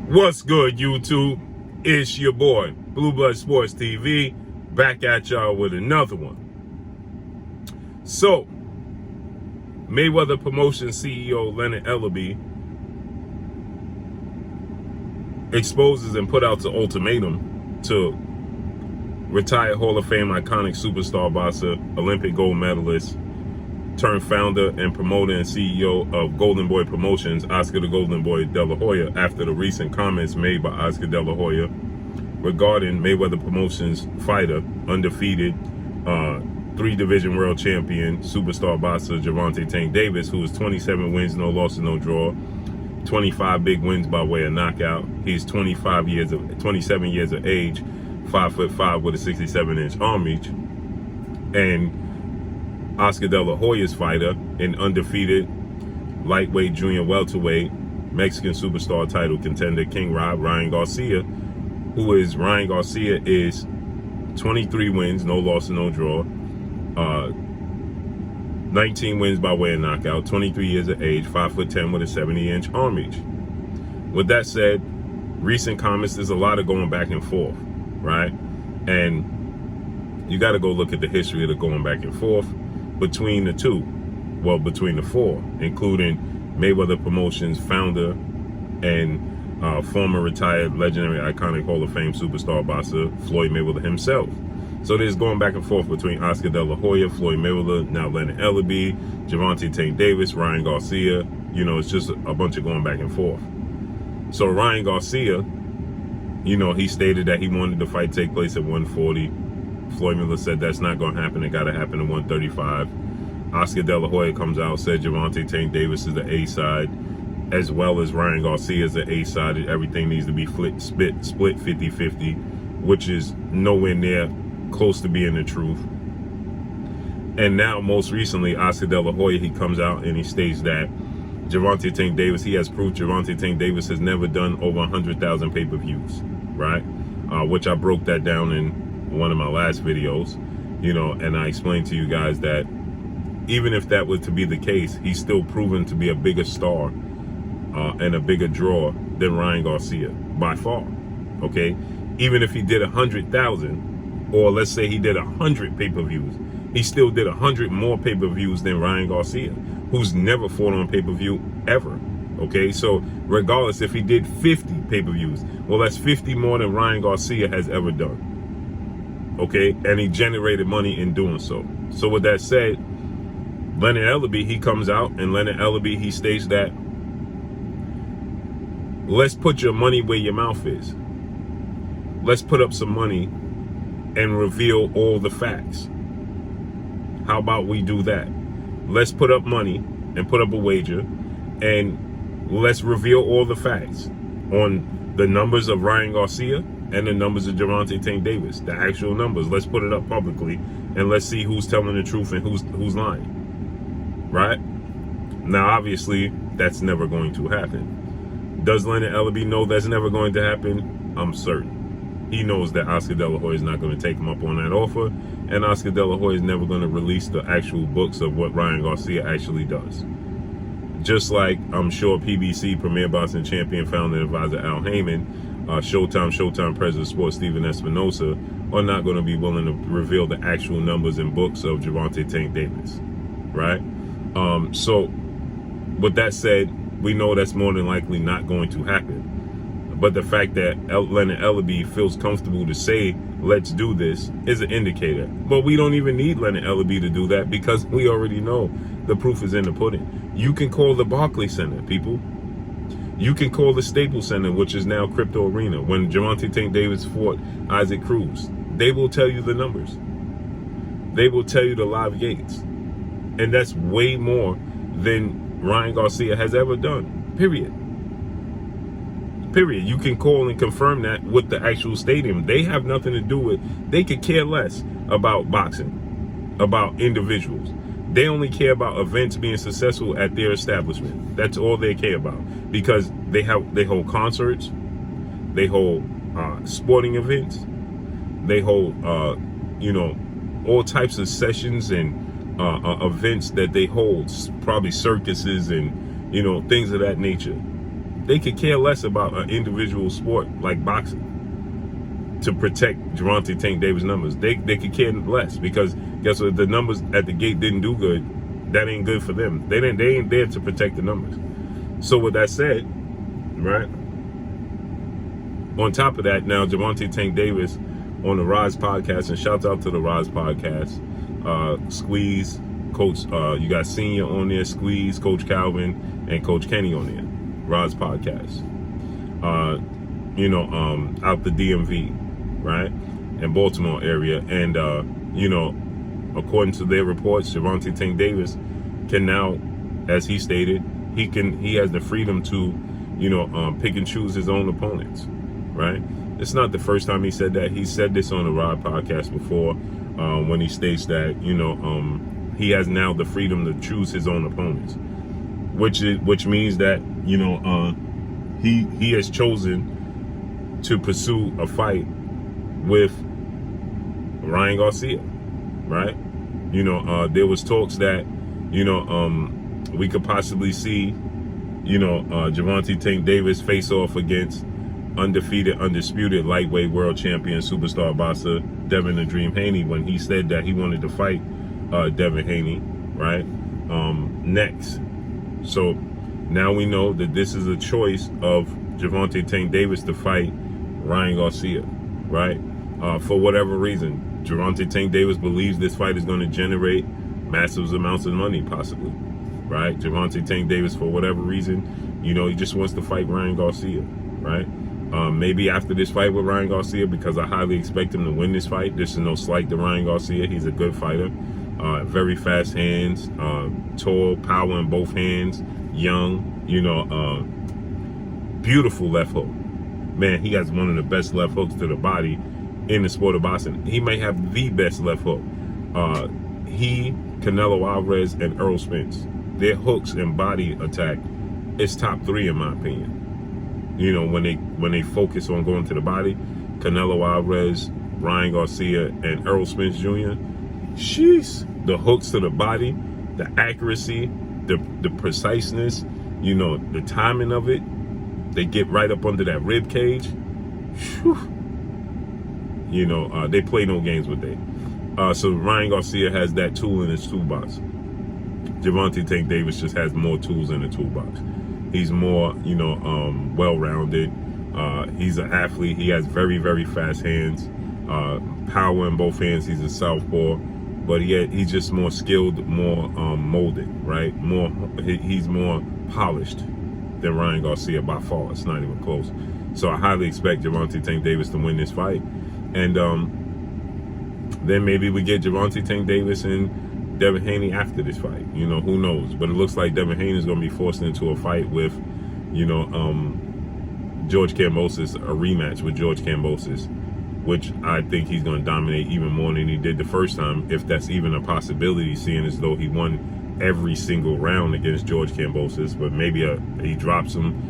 What's good, YouTube? It's your boy, Blue Blood Sports TV, back at y'all with another one. So, Mayweather Promotions CEO Leonard Ellerbe exposes and put out the ultimatum to retired Hall of Fame iconic superstar boxer, Olympic gold medalist, turned founder and promoter and CEO of Golden Boy Promotions, Oscar the Golden Boy De La Hoya, after the recent comments made by Oscar De La Hoya regarding Mayweather Promotions fighter, undefeated, 3-division world champion, superstar boxer Gervonta Tank Davis, who is 27 wins, no losses, no draw, 25 big wins by way of knockout. He's 27 years of age, 5'5" with a 67-inch arm reach, and Oscar De La Hoya's fighter, an undefeated lightweight junior welterweight Mexican superstar title contender, King Ryan Garcia, Ryan Garcia is 23 wins, no loss and no draw, 19 wins by way of knockout, 23 years of age, 5'10" with a 70-inch arm reach. With that said, recent comments, there's a lot of going back and forth, right? And you got to go look at the history of the going back and forth between the two, well, between the four, including Mayweather Promotions founder and former retired legendary iconic Hall of Fame superstar boxer Floyd Mayweather himself. So there's going back and forth between Oscar De La Hoya, Floyd Mayweather, now Leonard Ellerbe, Gervonta Tank Davis, Ryan Garcia. You know, it's just a bunch of going back and forth. So Ryan Garcia, you know, he stated that he wanted the fight to take place at 140. Floyd Mayweather said that's not going to happen. It got to happen at 135. Oscar De La Hoya comes out, said Gervonta Tank Davis is the A side, as well as Ryan Garcia is the A side. Everything needs to be split 50-50, which is nowhere near close to being the truth. And now, most recently, Oscar De La Hoya, he comes out and he states that Gervonta Tank Davis, he has proof Gervonta Tank Davis has never done over 100,000 pay-per-views, right? Which I broke that down in one of my last videos, you know, and I explained to you guys that even if that was to be the case, he's still proven to be a bigger star and a bigger draw than Ryan Garcia by far. Okay, even if he did 100,000, or let's say he did 100 pay-per-views, he still did 100 more pay-per-views than Ryan Garcia, who's never fought on pay-per-view ever. Okay, so regardless, if he did 50 pay-per-views, well, that's 50 more than Ryan Garcia has ever done. Okay, and he generated money in doing so. So with that said, Leonard Ellerbe, he comes out, and Leonard Ellerbe, he states that let's put your money where your mouth is. Let's put up some money and reveal all the facts. How about we do that? Let's put up money and put up a wager, and let's reveal all the facts on the numbers of Ryan Garcia and the numbers of Gervonta Tank Davis, the actual numbers. Let's put it up publicly, and let's see who's telling the truth and who's lying, right? Now, obviously, that's never going to happen. Does Leonard Ellerbe know that's never going to happen? I'm certain. He knows that Oscar De La Hoya is not going to take him up on that offer, and Oscar De La Hoya is never going to release the actual books of what Ryan Garcia actually does. Just like I'm sure PBC, Premier Boxing Champion, founder and advisor Al Heyman, Showdown President of Sports Steven Espinosa are not going to be willing to reveal the actual numbers and books of Gervonta Tank Davis, right? So with that said, we know that's more than likely not going to happen. But the fact that Leonard Ellerbe feels comfortable to say, let's do this, is an indicator. But we don't even need Leonard Ellerbe to do that, because we already know the proof is in the pudding. You can call the Barclays Center, people. You can call the Staples Center, which is now Crypto Arena. When Gervonta Tank Davis fought Isaac Cruz, they will tell you the numbers. They will tell you the live gates. And that's way more than Ryan Garcia has ever done, period. Period. You can call and confirm that with the actual stadium. They have nothing to do with, they could care less about boxing, about individuals. They only care about events being successful at their establishment. That's all they care about, because they hold concerts, they hold sporting events, they hold you know, all types of sessions and events that they hold, probably circuses and, you know, things of that nature. they could care less about an individual sport like boxing to protect Gervonta Tank Davis numbers. They could care less, because guess what? The numbers at the gate didn't do good. That ain't good for them. They ain't there to protect the numbers. So with that said, right? On top of that, now Gervonta Tank Davis on the Rise podcast, and shout out to the Rise podcast. Squeeze, Coach, you got Senior on there, Squeeze, Coach Calvin, and Coach Kenny on there. Rise podcast. Out the DMV, right, in Baltimore area, and according to their reports, Gervonta Tank Davis can now, as he stated, he has the freedom to, pick and choose his own opponents, right? It's not the first time he said that. He said this on the Rod podcast before, when he states that, he has now the freedom to choose his own opponents, which means that, he has chosen to pursue a fight with Ryan Garcia, right? There was talks that, we could possibly see, Gervonta Tank Davis face off against undefeated, undisputed lightweight world champion, superstar boxer Devin the Dream Haney, when he said that he wanted to fight Devin Haney, right? Next. So now we know that this is a choice of Gervonta Tank Davis to fight Ryan Garcia, right? For whatever reason, Gervonta Tank Davis believes this fight is going to generate massive amounts of money, possibly, right? Gervonta Tank Davis, for whatever reason, he just wants to fight Ryan Garcia, right? Maybe after this fight with Ryan Garcia, because I highly expect him to win this fight. This is no slight to Ryan Garcia. He's a good fighter. Very fast hands, tall, power in both hands, young, beautiful left hook. Man, he has one of the best left hooks to the body in the sport of boxing. He may have the best left hook. He, Canelo Alvarez, and Errol Spence, their hooks and body attack is top 3 in my opinion. When they focus on going to the body, Canelo Alvarez, Ryan Garcia, and Errol Spence Jr., sheesh, the hooks to the body, the accuracy, the preciseness, the timing of it, they get right up under that rib cage. Whew. They play no games with that. So Ryan Garcia has that tool in his toolbox. Gervonta Tank Davis just has more tools in the toolbox. He's more, well-rounded. He's an athlete. He has very, very fast hands, power in both hands. He's a southpaw, but he's just more skilled, more molded, right? He's more polished than Ryan Garcia by far. It's not even close. So I highly expect Gervonta Tank Davis to win this fight, and then maybe we get Gervonta Tank Davis and Devin Haney after this fight. Who knows? But it looks like Devin Haney is going to be forced into a fight with, George Kambosos, a rematch with George Kambosos, which I think he's going to dominate even more than he did the first time, if that's even a possibility, seeing as though he won every single round against George Kambosos. But maybe he drops him,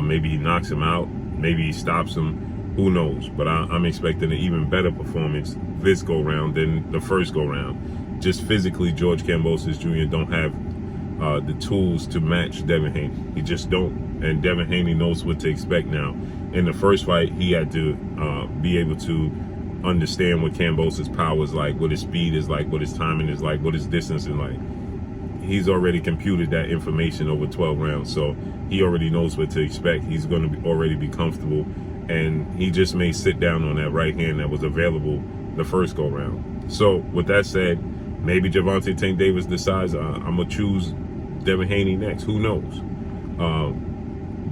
maybe he knocks him out, maybe he stops him. Who knows? But I'm expecting an even better performance this go round than the first go round. Just physically, George Kambosos Jr. don't have the tools to match Devin Haney. He just don't. And Devin Haney knows what to expect now. In the first fight, he had to be able to understand what Kambosos' power is like, what his speed is like, what his timing is like, what his distance is like. He's already computed that information over 12 rounds, so he already knows what to expect. He's going to already be comfortable, and he just may sit down on that right hand that was available the first go round. So with that said, maybe Gervonta Tank Davis decides I'm going to choose Devin Haney next. Who knows?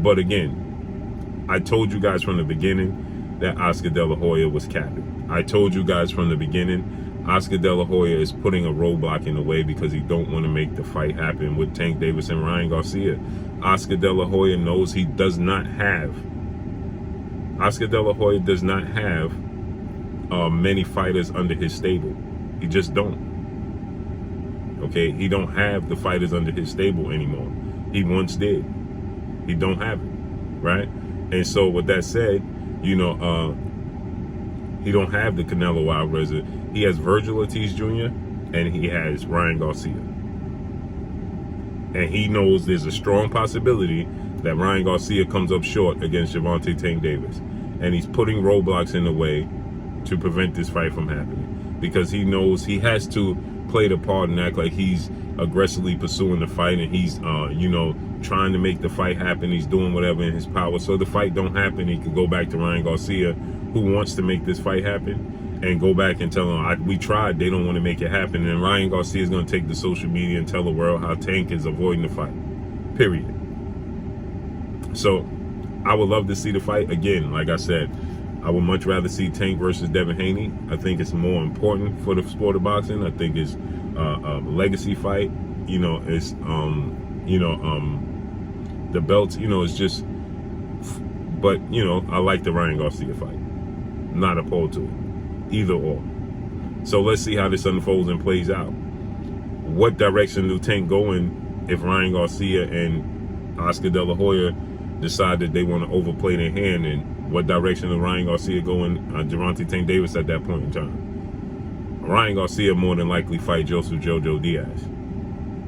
But again, I told you guys from the beginning that Oscar De La Hoya was capping. I told you guys from the beginning Oscar De La Hoya is putting a roadblock in the way because he don't want to make the fight happen with Tank Davis and Ryan Garcia. Oscar De La Hoya knows he does not have many fighters under his stable. He just don't. Okay, he don't have the fighters under his stable anymore. He once did. He don't have it, right? And so with that said, he don't have the Canelo Alvarez. He has Virgil Ortiz Jr. and he has Ryan Garcia. And he knows there's a strong possibility that Ryan Garcia comes up short against Gervonta Tank Davis, and he's putting roadblocks in the way to prevent this fight from happening, because he knows he has to play the part and act like he's aggressively pursuing the fight, and he's you know, trying to make the fight happen. He's doing whatever in his power so the fight don't happen. He could go back to Ryan Garcia, who wants to make this fight happen, and go back and tell him, we tried, they don't want to make it happen. And Ryan Garcia is going to take to social media and tell the world how Tank is avoiding the fight, period. So I would love to see the fight again. Like I said, I would much rather see Tank versus Devin Haney. I think it's more important for the sport of boxing. I think it's a legacy fight. You know, it's you know, the belts, you know, it's just, but you know, I like the Ryan Garcia fight. Not opposed to it, either or. So let's see how this unfolds and plays out. What direction do Tank go in if Ryan Garcia and Oscar De La Hoya decide that they want to overplay their hand? And what direction does Ryan Garcia go in Gervonta Tank Davis at that point in time? Ryan Garcia more than likely fight Joseph Jojo Diaz.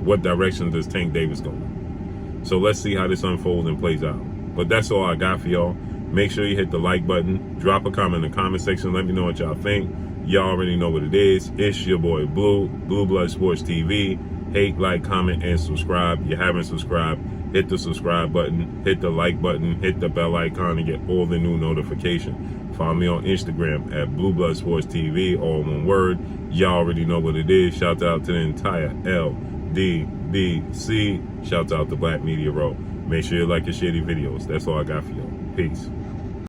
What direction does Tank Davis go in? So let's see how this unfolds and plays out. But that's all I got for y'all. Make sure you hit the like button. Drop a comment in the comment section. Let me know what y'all think. Y'all already know what it is. It's your boy Blue Blood Sports TV. Hate, like, comment, and subscribe. If you haven't subscribed, hit the subscribe button, hit the like button, hit the bell icon to get all the new notifications. Follow me on Instagram at Blue Blood Sports TV, all one word. Y'all already know what it is. Shout out to the entire LDBC. Shout out to Black Media Row. Make sure you like and share these videos. That's all I got for y'all. Peace.